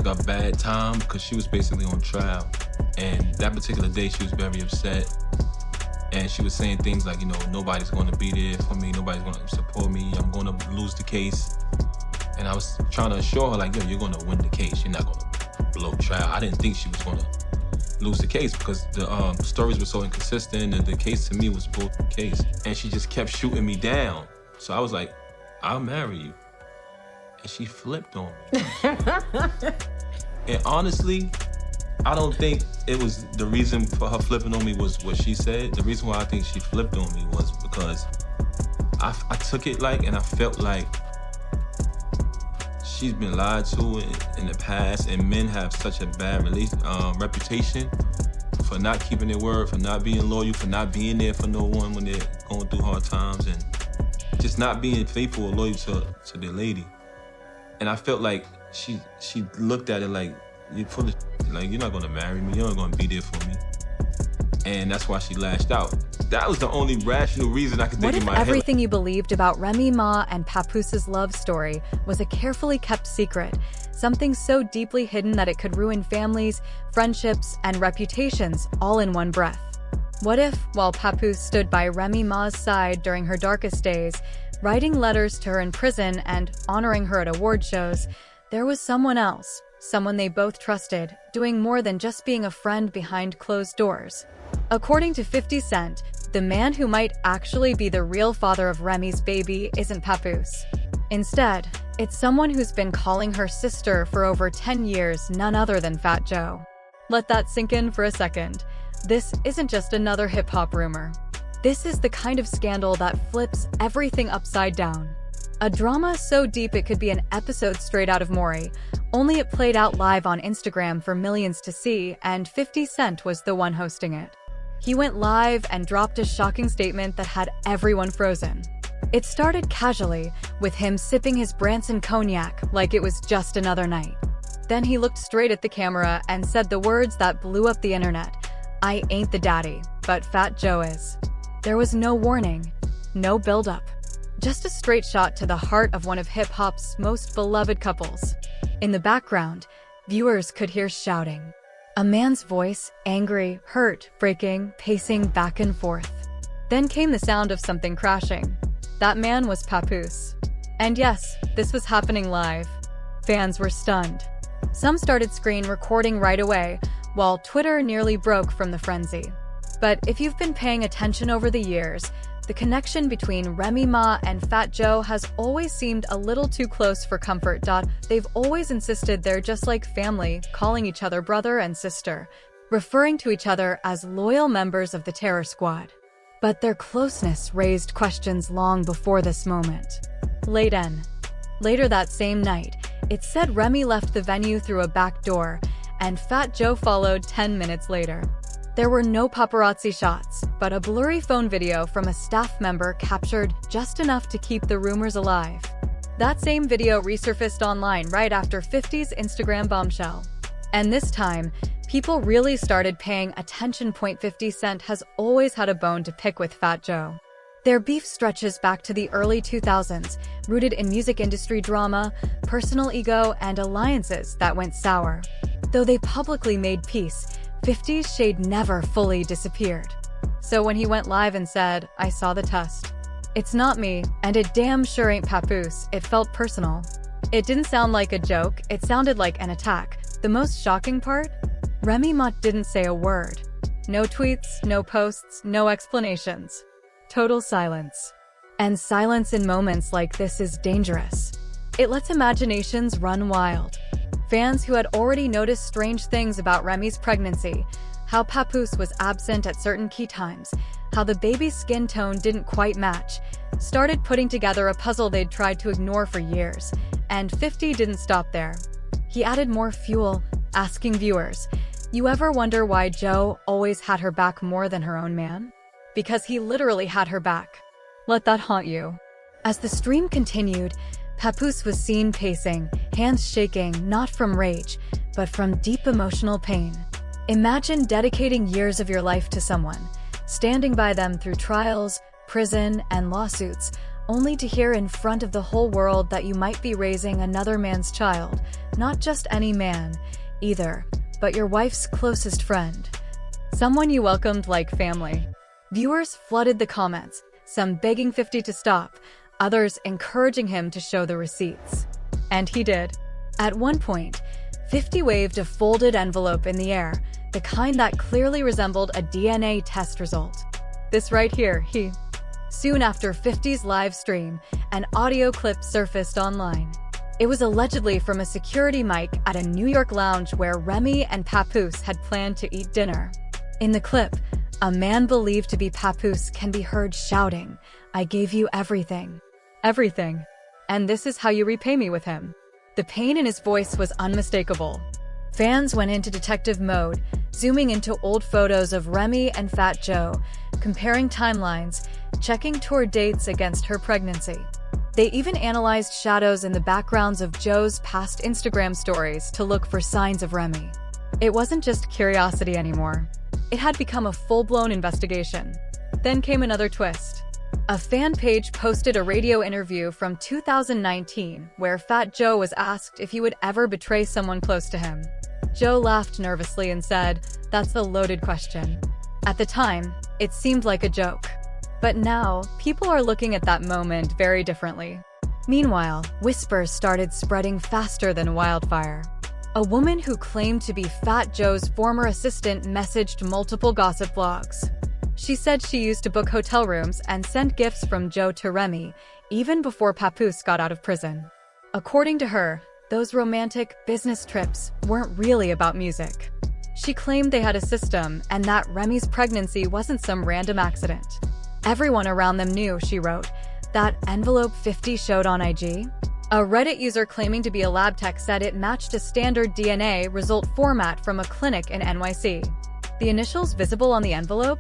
a bad time because she was basically on trial. And that particular day, she was very upset. And she was saying things like, nobody's going to be there for me. Nobody's going to support me. I'm going to lose the case. And I was trying to assure her, like, yo, you're going to win the case. You're not going to blow trial. I didn't think she was going to lose the case because the stories were so inconsistent and the case to me was both the case. And she just kept shooting me down. So I was like, I'll marry you. And she flipped on me. And honestly, I don't think it was the reason for her flipping on me was what she said. The reason why I think she flipped on me was because I took it like, and I felt like she's been lied to in the past, and men have such a bad reputation for not keeping their word, for not being loyal, for not being there for no one when they're going through hard times, and just not being faithful or loyal to their lady. And I felt like she looked at it like, you're full of like, you're not gonna marry me, you're not gonna be there for me. And that's why she lashed out. That was the only rational reason I could think in my head. What if everything you believed about Remy Ma and Papoose's love story was a carefully kept secret? Something so deeply hidden that it could ruin families, friendships, and reputations all in one breath. What if, while Papoose stood by Remy Ma's side during her darkest days, writing letters to her in prison and honoring her at award shows, there was someone else, someone they both trusted, doing more than just being a friend behind closed doors? According to 50 Cent, the man who might actually be the real father of Remy's baby isn't Papoose. Instead, it's someone who's been calling her sister for over 10 years, none other than Fat Joe. Let that sink in for a second. This isn't just another hip-hop rumor. This is the kind of scandal that flips everything upside down. A drama so deep it could be an episode straight out of Maury, only it played out live on Instagram for millions to see, and 50 Cent was the one hosting it. He went live and dropped a shocking statement that had everyone frozen. It started casually, with him sipping his Branson cognac like it was just another night. Then he looked straight at the camera and said the words that blew up the internet: "I ain't the daddy, but Fat Joe is." There was no warning, no build-up. Just a straight shot to the heart of one of hip-hop's most beloved couples. In the background, viewers could hear shouting. A man's voice, angry, hurt, breaking, pacing back and forth. Then came the sound of something crashing. That man was Papoose. And yes, this was happening live. Fans were stunned. Some started screen recording right away, while Twitter nearly broke from the frenzy. But if you've been paying attention over the years, the connection between Remy Ma and Fat Joe has always seemed a little too close for comfort. They've always insisted they're just like family, calling each other brother and sister, referring to each other as loyal members of the Terror Squad. But their closeness raised questions long before this moment. Later that same night, it said Remy left the venue through a back door, and Fat Joe followed 10 minutes later. There were no paparazzi shots, but a blurry phone video from a staff member captured just enough to keep the rumors alive. That same video resurfaced online right after 50's Instagram bombshell. And this time, people really started paying attention. 50 Cent has always had a bone to pick with Fat Joe. Their beef stretches back to the early 2000s, rooted in music industry drama, personal ego, and alliances that went sour. Though they publicly made peace, 50's shade never fully disappeared. So when he went live and said, "I saw the test. It's not me, and it damn sure ain't Papoose," it felt personal. It didn't sound like a joke, it sounded like an attack. The most shocking part? Remy Ma didn't say a word. No tweets, no posts, no explanations. Total silence. And silence in moments like this is dangerous. It lets imaginations run wild. Fans who had already noticed strange things about Remy's pregnancy, how Papoose was absent at certain key times, how the baby's skin tone didn't quite match, started putting together a puzzle they'd tried to ignore for years. And 50 didn't stop there. He added more fuel, asking viewers, "You ever wonder why Joe always had her back more than her own man?" Because he literally had her back. Let that haunt you. As the stream continued, Papoose was seen pacing, hands shaking, not from rage, but from deep emotional pain. Imagine dedicating years of your life to someone, standing by them through trials, prison, and lawsuits, only to hear in front of the whole world that you might be raising another man's child, not just any man, either, but your wife's closest friend. Someone you welcomed like family. Viewers flooded the comments, some begging 50 to stop, others encouraging him to show the receipts. And he did. At one point, 50 waved a folded envelope in the air, the kind that clearly resembled a DNA test result. This right here, he. Soon after 50's live stream, an audio clip surfaced online. It was allegedly from a security mic at a New York lounge where Remy and Papoose had planned to eat dinner. In the clip, a man believed to be Papoose can be heard shouting, "I gave you everything. Everything. And this is how you repay me with him." The pain in his voice was unmistakable. Fans went into detective mode, zooming into old photos of Remy and Fat Joe, comparing timelines, checking tour dates against her pregnancy. They even analyzed shadows in the backgrounds of Joe's past Instagram stories to look for signs of Remy. It wasn't just curiosity anymore. It had become a full-blown investigation. Then came another twist. A fan page posted a radio interview from 2019 where Fat Joe was asked if he would ever betray someone close to him. Joe laughed nervously and said, "That's a loaded question." At the time, it seemed like a joke. But now, people are looking at that moment very differently. Meanwhile, whispers started spreading faster than wildfire. A woman who claimed to be Fat Joe's former assistant messaged multiple gossip blogs. She said she used to book hotel rooms and sent gifts from Joe to Remy, even before Papoose got out of prison. According to her, those romantic business trips weren't really about music. She claimed they had a system and that Remy's pregnancy wasn't some random accident. Everyone around them knew, she wrote, that envelope 50 showed on IG. A Reddit user claiming to be a lab tech said it matched a standard DNA result format from a clinic in NYC. The initials visible on the envelope?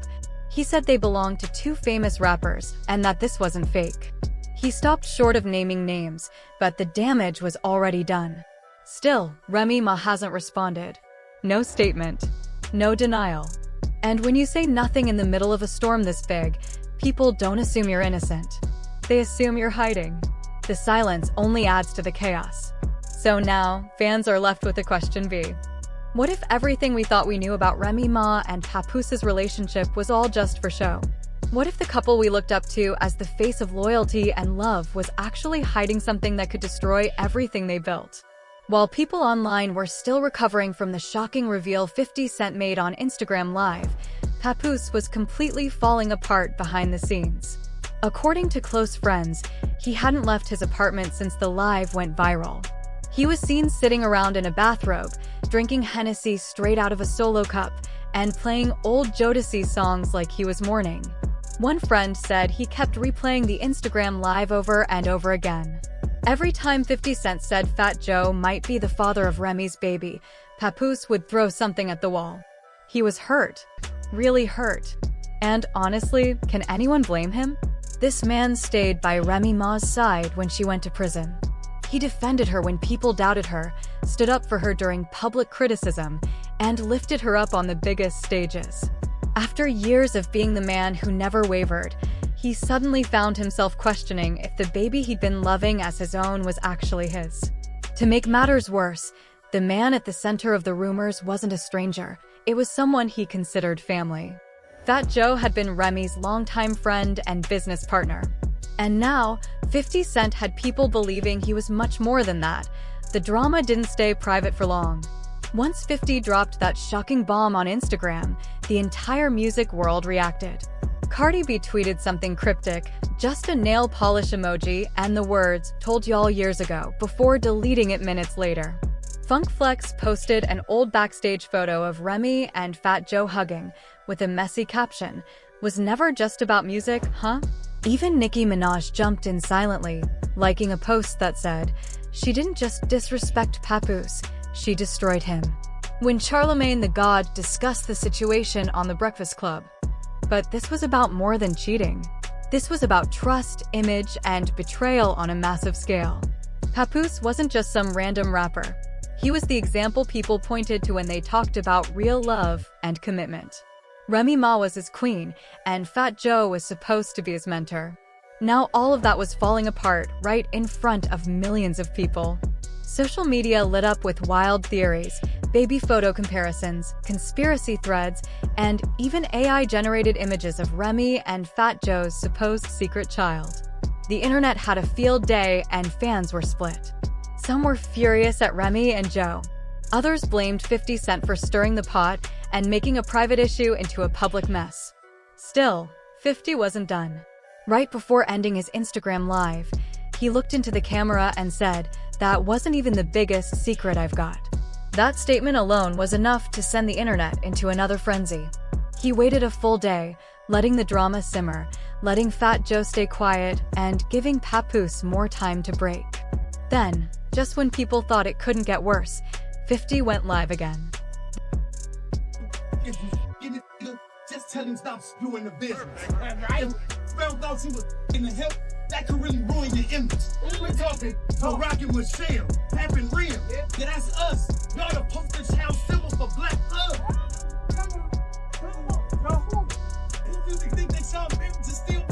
He said they belonged to two famous rappers and that this wasn't fake. He stopped short of naming names, but the damage was already done. Still, Remy Ma hasn't responded. No statement. No denial. And when you say nothing in the middle of a storm this big, people don't assume you're innocent. They assume you're hiding. The silence only adds to the chaos. So now, fans are left with a question B. What if everything we thought we knew about Remy Ma and Papoose's relationship was all just for show? What if the couple we looked up to as the face of loyalty and love was actually hiding something that could destroy everything they built? While people online were still recovering from the shocking reveal 50 Cent made on Instagram Live, Papoose was completely falling apart behind the scenes. According to close friends, he hadn't left his apartment since the live went viral. He was seen sitting around in a bathrobe, drinking Hennessy straight out of a solo cup, and playing old Jodeci songs like he was mourning. One friend said he kept replaying the Instagram Live over and over again. Every time 50 Cent said Fat Joe might be the father of Remy's baby, Papoose would throw something at the wall. He was hurt. Really hurt. And honestly, can anyone blame him? This man stayed by Remy Ma's side when she went to prison. He defended her when people doubted her, stood up for her during public criticism, and lifted her up on the biggest stages. After years of being the man who never wavered, he suddenly found himself questioning if the baby he'd been loving as his own was actually his. To make matters worse, the man at the center of the rumors wasn't a stranger. It was someone he considered family. Fat Joe had been Remy's longtime friend and business partner. And now, 50 Cent had people believing he was much more than that. The drama didn't stay private for long. Once 50 dropped that shocking bomb on Instagram, the entire music world reacted. Cardi B tweeted something cryptic, just a nail polish emoji and the words, "Told y'all years ago," before deleting it minutes later. Funk Flex posted an old backstage photo of Remy and Fat Joe hugging, with a messy caption, "Was never just about music, huh?" Even Nicki Minaj jumped in silently, liking a post that said, "She didn't just disrespect Papoose, she destroyed him," when Charlemagne the God discussed the situation on The Breakfast Club. But this was about more than cheating. This was about trust, image, and betrayal on a massive scale. Papoose wasn't just some random rapper. He was the example people pointed to when they talked about real love and commitment. Remy Ma was his queen, and Fat Joe was supposed to be his mentor. Now all of that was falling apart right in front of millions of people. Social media lit up with wild theories, baby photo comparisons, conspiracy threads, and even AI-generated images of Remy and Fat Joe's supposed secret child. The internet had a field day and fans were split. Some were furious at Remy and Joe. Others blamed 50 Cent for stirring the pot and making a private issue into a public mess. Still, 50 wasn't done. Right before ending his Instagram Live, he looked into the camera and said, "That wasn't even the biggest secret I've got." That statement alone was enough to send the internet into another frenzy. He waited a full day, letting the drama simmer, letting Fat Joe stay quiet, and giving Papoose more time to break. Then, just when people thought it couldn't get worse, 50 went live again. If you get it, just tell him stop screwing the business. Right? Found out you was in the hip, that could really ruin your image. We're talking to Rockin' Michelle, Pappin' Real. Yeah, that's us. Y'all the poster child symbol for black love. Come on. You really think that y'all meant to steal